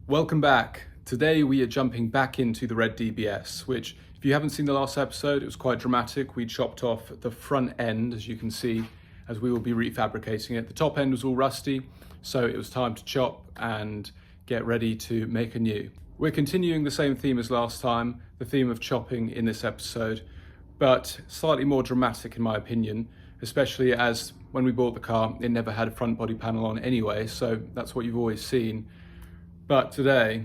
Welcome back. Today we are jumping back into the red DBS, which if you haven't seen the last episode, it was quite dramatic. We chopped off the front end, as you can see, as we will be refabricating it. The top end was all rusty, so it was time to chop and get ready to make a new. We're continuing the same theme as last time, the theme of chopping in this episode, but slightly more dramatic in my opinion, especially as when we bought the car, it never had a front body panel on anyway, so that's what you've always seen. But today,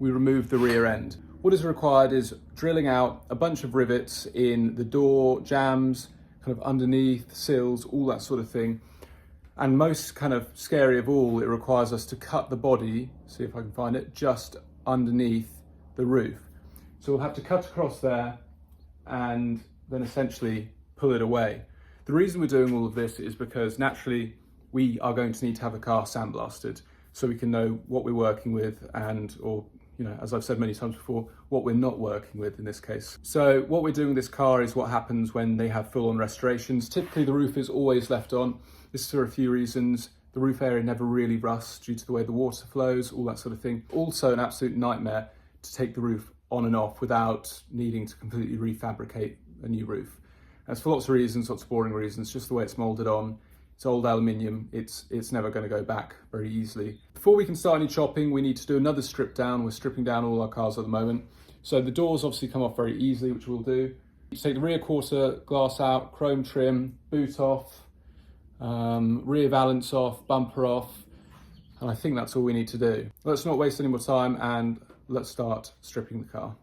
we removed the rear end. What is required is drilling out a bunch of rivets in the door, jambs, kind of underneath, sills, all that sort of thing. And most kind of scary of all, it requires us to cut the body, see if I can find it, just underneath the roof. So we'll have to cut across there and then essentially pull it away. The reason we're doing all of this is because naturally we are going to need to have the car sandblasted so we can know what we're working with and, or, you know, as I've said many times before, what we're not working with in this case. So what we're doing with this car is what happens when they have full-on restorations. Typically the roof is always left on. This is for a few reasons. The roof area never really rusts due to the way the water flows, all that sort of thing. Also an absolute nightmare to take the roof on and off without needing to completely refabricate a new roof. That's for lots of reasons, lots of boring reasons, just the way it's molded on. It's old aluminium, it's never going to go back very easily. Before we can start any chopping, we need to do another strip down. We're stripping down all our cars at the moment. So the doors obviously come off very easily, which we'll do. You take the rear quarter glass out, chrome trim, boot off, rear valance off, bumper off, and I think that's all we need to do. Let's not waste any more time and let's start stripping the car.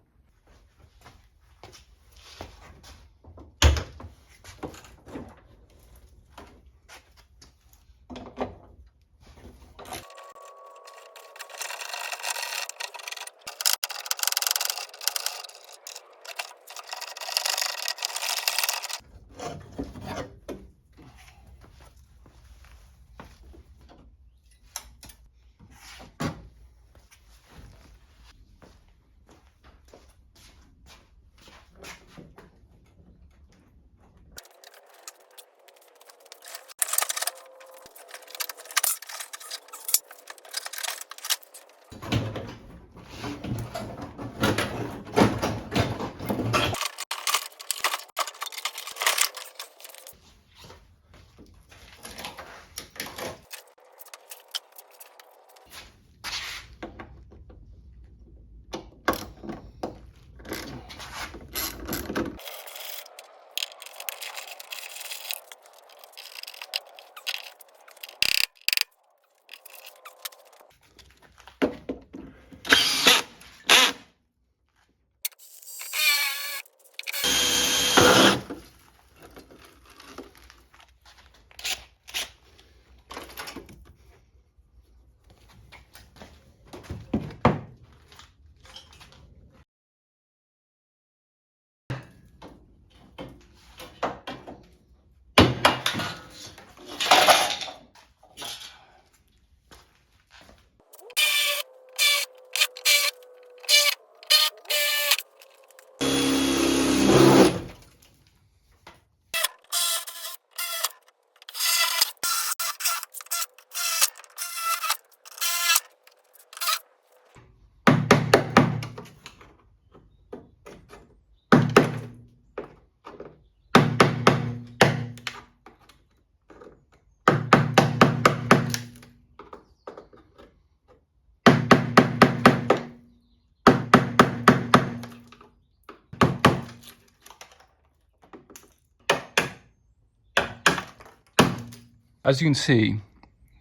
As you can see,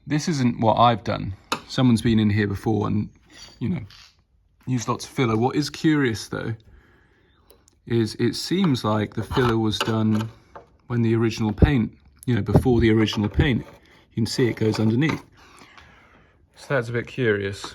this isn't what I've done. Someone's been in here before and, you know, used lots of filler. What is curious though, is it seems like the filler was done when the original paint, you know, before the original paint. You can see it goes underneath. So that's a bit curious.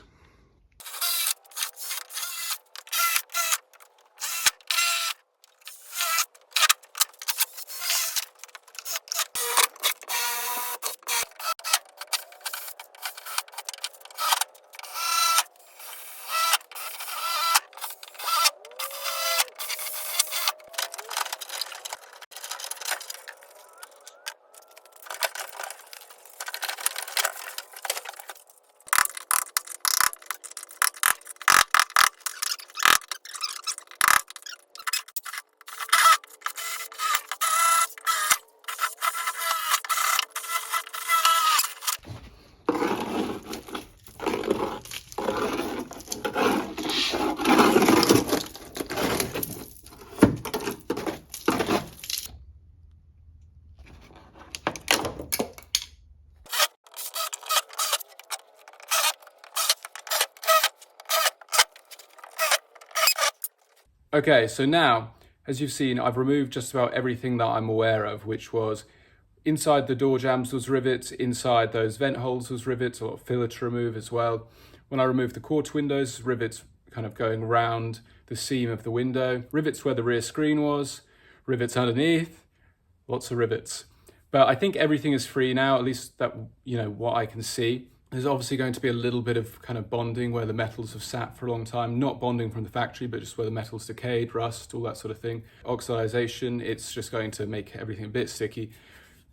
Okay, so now, as you've seen, I've removed just about everything that I'm aware of, which was inside the door jambs was rivets, inside those vent holes was rivets, a lot of filler to remove as well. When I removed the quarter windows, rivets kind of going around the seam of the window, rivets where the rear screen was, rivets underneath, lots of rivets. But I think everything is free now, at least that, what I can see. There's obviously going to be a little bit of kind of bonding where the metals have sat for a long time, not bonding from the factory, but just where the metal's decayed, rust, all that sort of thing. Oxidization, it's just going to make everything a bit sticky.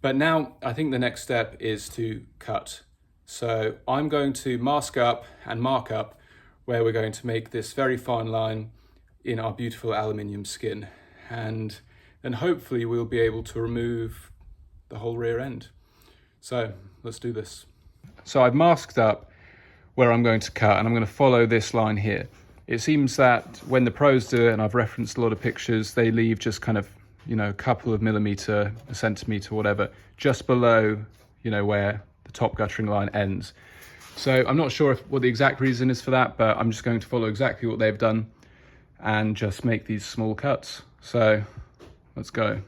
But now I think the next step is to cut. So I'm going to mask up and mark up where we're going to make this very fine line in our beautiful aluminium skin. And then hopefully we'll be able to remove the whole rear end. So let's do this. So I've masked up where I'm going to cut, and I'm going to follow this line here. It seems that when the pros do it, and I've referenced a lot of pictures, they leave just kind of, a couple of millimetre, a centimetre, whatever, just below, where the top guttering line ends. So I'm not sure what the exact reason is for that, but I'm just going to follow exactly what they've done and just make these small cuts. So let's go.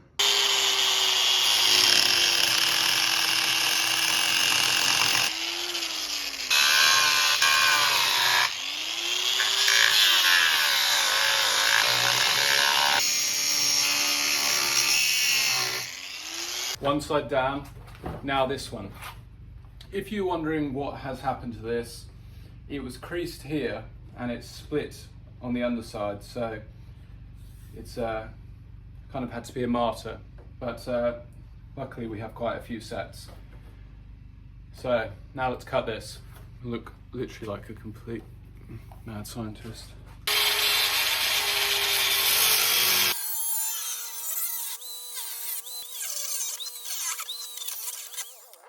One side down, now this one. If you're wondering what has happened to this, it was creased here and it's split on the underside, so it's kind of had to be a martyr, but luckily we have quite a few sets. So now let's cut this. I look literally like a complete mad scientist.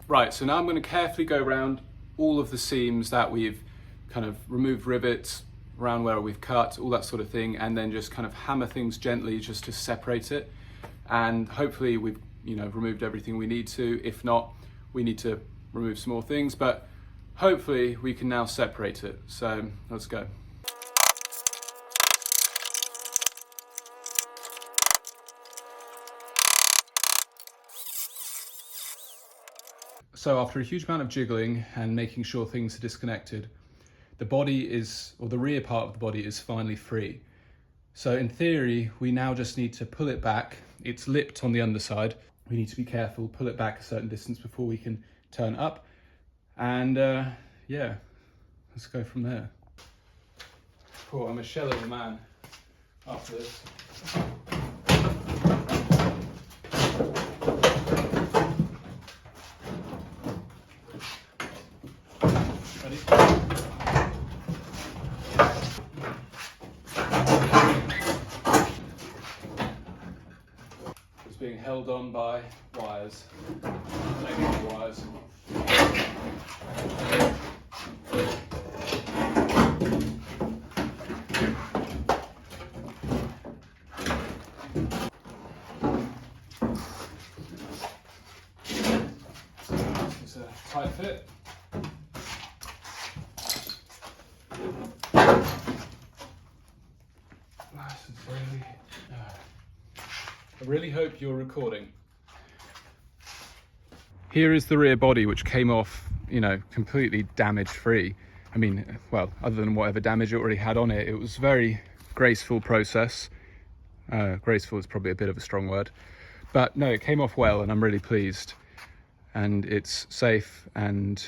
Right, so now I'm going to carefully go around all of the seams that we've kind of removed rivets, around where we've cut, all that sort of thing, and then just kind of hammer things gently just to separate it. And hopefully we've, removed everything we need to. If not, we need to remove some more things, but hopefully we can now separate it. So let's go. So after a huge amount of jiggling and making sure things are disconnected, the body is, or the rear part of the body is finally free. So in theory, we now just need to pull it back. It's lipped on the underside. We need to be careful, pull it back a certain distance before we can turn up. And yeah, let's go from there. Oh, I'm a shell of a man after this. It's being held on by wires, electrical wires. It's a tight fit. I really hope you're recording. Here is the rear body, which came off, completely damage free. I mean, well, other than whatever damage it already had on it, it was a very graceful process. Graceful is probably a bit of a strong word, but no, it came off well and I'm really pleased. And it's safe, and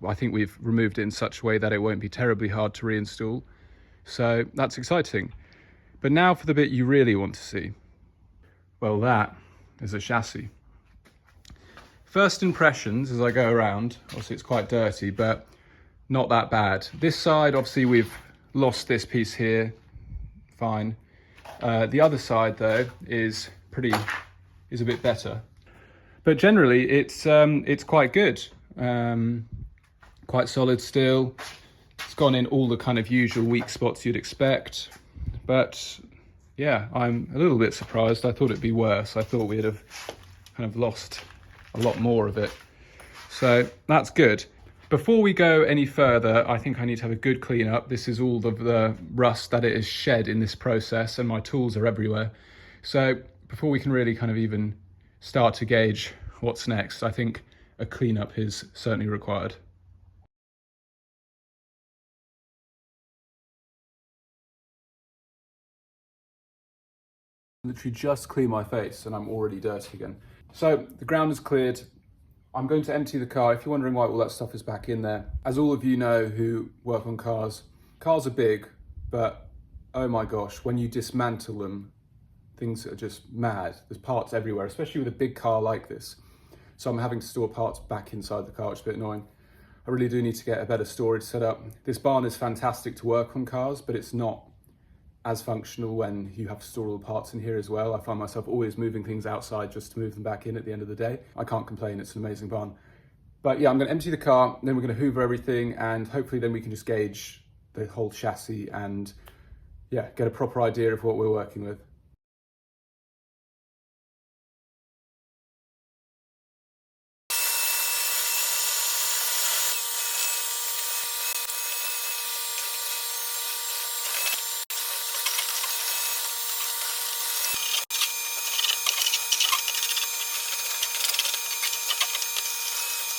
I think we've removed it in such a way that it won't be terribly hard to reinstall. So that's exciting. But now for the bit you really want to see. Well, that is a chassis. First impressions as I go around, obviously it's quite dirty, but not that bad. This side, obviously we've lost this piece here, fine. The other side though is a bit better. But generally it's quite good. Quite solid still. It's gone in all the kind of usual weak spots you'd expect. But yeah, I'm a little bit surprised. I thought it'd be worse. I thought we'd have kind of lost a lot more of it. So that's good. Before we go any further, I think I need to have a good clean up. This is all of the rust that it has shed in this process, and my tools are everywhere. So before we can really kind of even start to gauge what's next, I think a cleanup is certainly required. Literally just clean my face and I'm already dirty again. So the ground is cleared. I'm going to empty the car. If you're wondering why all that stuff is back in there, as all of you know who work on cars, cars are big, but oh my gosh, when you dismantle them, things are just mad. There's parts everywhere, especially with a big car like this. So I'm having to store parts back inside the car, which is a bit annoying. I really do need to get a better storage set up. This barn is fantastic to work on cars, but it's not as functional when you have to store all the parts in here as well. I find myself always moving things outside just to move them back in at the end of the day. I can't complain, it's an amazing barn. But yeah, I'm gonna empty the car, then we're gonna hoover everything, and hopefully then we can just gauge the whole chassis and yeah, get a proper idea of what we're working with.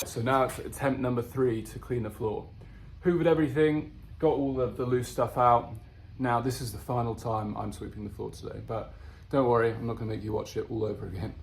So now it's attempt number 3 to clean the floor. Hoovered everything, got all of the loose stuff out. Now this is the final time I'm sweeping the floor today, but don't worry, I'm not gonna make you watch it all over again.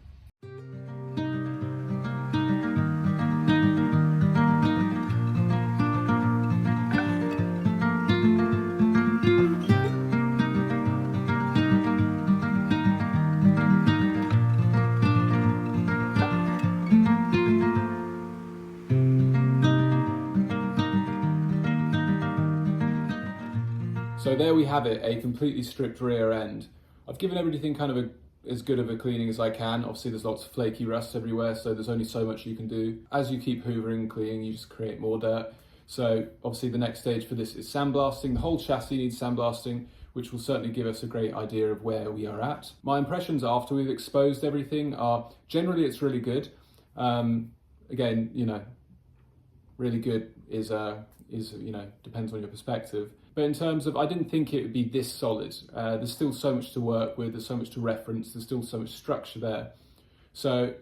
So there we have it, a completely stripped rear end. I've given everything kind of as good of a cleaning as I can. Obviously there's lots of flaky rust everywhere, so there's only so much you can do. As you keep hoovering and cleaning, you just create more dirt. So obviously the next stage for this is sandblasting. The whole chassis needs sandblasting, which will certainly give us a great idea of where we are at. My impressions after we've exposed everything are, generally it's really good. Again, you know, really good is you know, depends on your perspective. But in terms of, I didn't think it would be this solid. There's still so much to work with, there's so much to reference, there's still so much structure there. So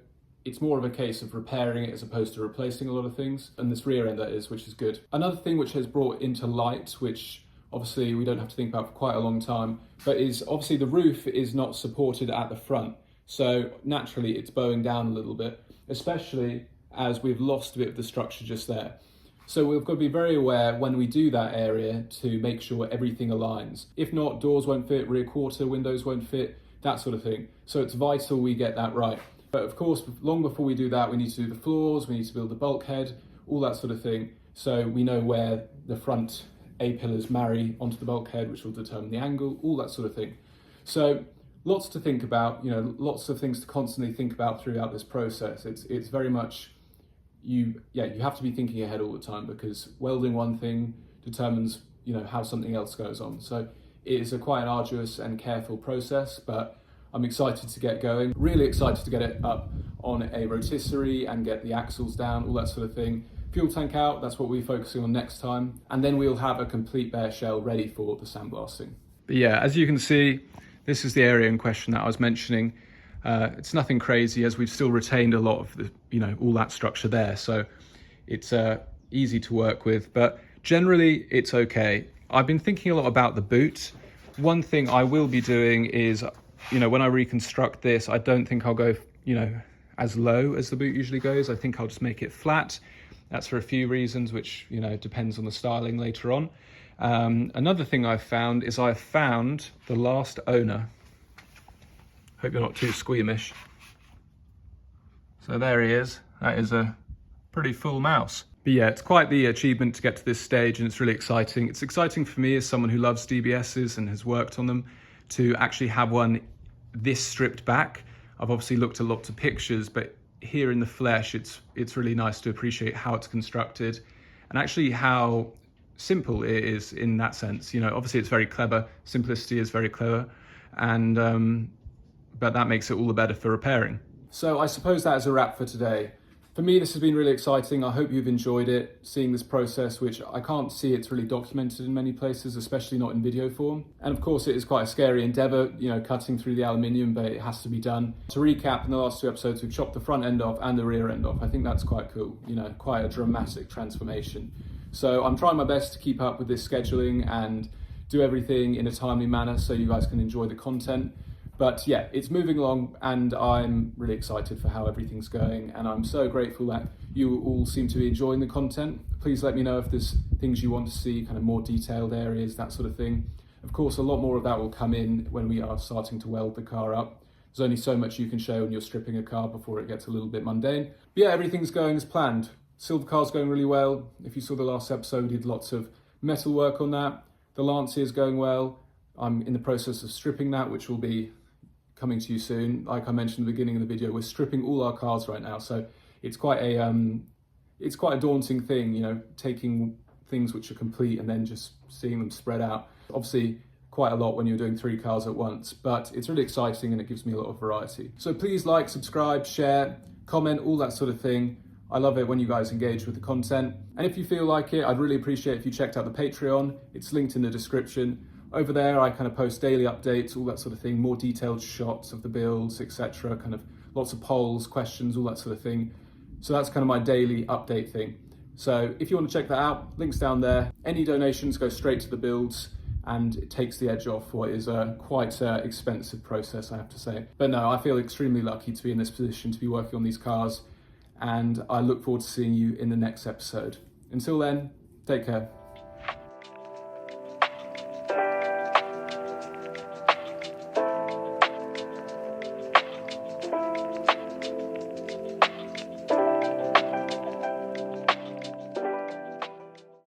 it's more of a case of repairing it as opposed to replacing a lot of things. And this rear end that is, which is good. Another thing which has brought into light, which obviously we don't have to think about for quite a long time, but is obviously the roof is not supported at the front. So naturally it's bowing down a little bit, especially as we've lost a bit of the structure just there. So we've got to be very aware when we do that area to make sure everything aligns. If not, doors won't fit, rear quarter windows won't fit, that sort of thing. So it's vital we get that right. But of course, long before we do that, we need to do the floors, we need to build the bulkhead, all that sort of thing. So we know where the front A-pillars marry onto the bulkhead, which will determine the angle, all that sort of thing. So lots to think about, you know, lots of things to constantly think about throughout this process. It's very much, you have to be thinking ahead all the time, because welding one thing determines, you know, how something else goes on. So it is a quite an arduous and careful process, but I'm excited to get going. Really excited to get it up on a rotisserie and get the axles down, all that sort of thing. Fuel tank out, that's what we're focusing on next time. And then we'll have a complete bare shell ready for the sandblasting. But yeah, as you can see, this is the area in question that I was mentioning. It's nothing crazy, as we've still retained a lot of the, you know, all that structure there. So it's easy to work with, but generally it's okay. I've been thinking a lot about the boot. One thing I will be doing is, you know, when I reconstruct this, I don't think I'll go, you know, as low as the boot usually goes. I think I'll just make it flat. That's for a few reasons, which, you know, depends on the styling later on. Another thing I've found is I've found the last owner. Hope you're not too squeamish. So there he is. That is a pretty full mouse. But yeah, it's quite the achievement to get to this stage, and it's really exciting. It's exciting for me as someone who loves DBSs and has worked on them to actually have one this stripped back. I've obviously looked at lots of pictures, but here in the flesh, it's really nice to appreciate how it's constructed and actually how simple it is in that sense. You know, obviously it's very clever. Simplicity is very clever, and but that makes it all the better for repairing. So I suppose that is a wrap for today. For me, this has been really exciting. I hope you've enjoyed it, seeing this process, which I can't see it's really documented in many places, especially not in video form. And of course, it is quite a scary endeavor, cutting through the aluminium, but it has to be done. To recap, in the last 2 episodes, we've chopped the front end off and the rear end off. I think that's quite cool, quite a dramatic transformation. So I'm trying my best to keep up with this scheduling and do everything in a timely manner so you guys can enjoy the content. But yeah, it's moving along and I'm really excited for how everything's going, and I'm so grateful that you all seem to be enjoying the content. Please let me know if there's things you want to see, kind of more detailed areas, that sort of thing. Of course, a lot more of that will come in when we are starting to weld the car up. There's only so much you can show when you're stripping a car before it gets a little bit mundane. But yeah, everything's going as planned. Silver car's going really well. If you saw the last episode, we did lots of metal work on that. The Lancia is going well. I'm in the process of stripping that, which will be coming to you soon. Like I mentioned at the beginning of the video, we're stripping all our cars right now, so it's quite a daunting thing, taking things which are complete and then just seeing them spread out. Obviously quite a lot when you're doing 3 cars at once, but it's really exciting and it gives me a lot of variety. So please like, subscribe, share, comment, all that sort of thing. I love it when you guys engage with the content. And if you feel like it, I'd really appreciate if you checked out the Patreon. It's linked in the description. Over there, I kind of post daily updates, all that sort of thing, more detailed shots of the builds, etc. Kind of lots of polls, questions, all that sort of thing. So that's kind of my daily update thing. So if you want to check that out, links down there. Any donations go straight to the builds and it takes the edge off what is a quite expensive process, I have to say. But no, I feel extremely lucky to be in this position, to be working on these cars. And I look forward to seeing you in the next episode. Until then, take care.